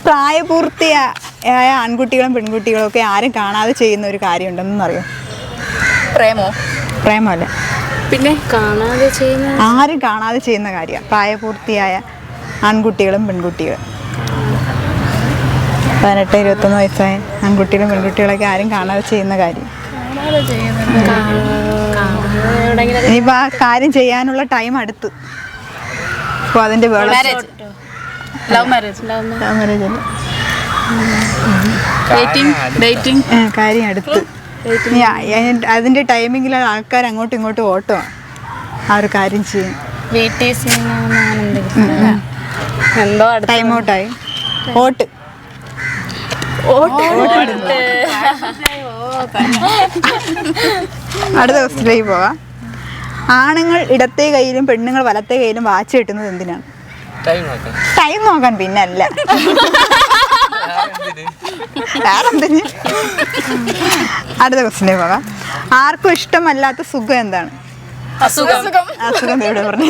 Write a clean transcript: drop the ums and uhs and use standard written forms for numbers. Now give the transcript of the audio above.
പ്രായപൂർത്തിയായ ആൺകുട്ടികളും പെൺകുട്ടികളും ഒക്കെ ആരും കാണാതെ ചെയ്യുന്ന ഒരു കാര്യം ഉണ്ടെന്നറിയോ? പ്രേമല്ല, പിന്നെ കാണാതെ ചെയ്യുന്ന ആരും കാണാതെ ചെയ്യുന്ന കാര്യമാണ് പ്രായപൂർത്തിയായ ആൺകുട്ടികളും പെൺകുട്ടികളും. 18-21 വയസ്സായ ആൺകുട്ടികളും പെൺകുട്ടികളൊക്കെ ആരും കാണാതെ ചെയ്യുന്ന കാര്യം. ഇനിയിപ്പോൾ ആ കാര്യം ചെയ്യാനുള്ള ടൈം അടുത്ത്. അപ്പോൾ അതിൻ്റെ ലവ് മാരേജ് കാര്യം അടുത്ത്. അതിൻ്റെ ടൈമിങ്ങിലാണ് ആൾക്കാർ അങ്ങോട്ടും ഇങ്ങോട്ടും ഓട്ടമാണ് ആ ഒരു കാര്യം ചെയ്യും. എന്തോ ടൈം ഔട്ടായി. ഓട്ട് അടുത്ത ക്വസ്റ്റ്യനിലേക്ക് പോകാം. ആണുങ്ങൾ ഇടത്തെ കയ്യിലും പെണ്ണുങ്ങൾ വലത്തെ കയ്യിലും വാച്ച് കെട്ടുന്നത് എന്തിനാണ്? ടൈം നോക്കാൻ. പിന്നെ അല്ല, വേറെന്തിന്? അടുത്ത ക്വസ്റ്റ്യനിലേക്ക് പോകാം. ആർക്കും ഇഷ്ടമല്ലാത്ത സുഖം എന്താണ്? അസുഖം. എവിടെ പറഞ്ഞു?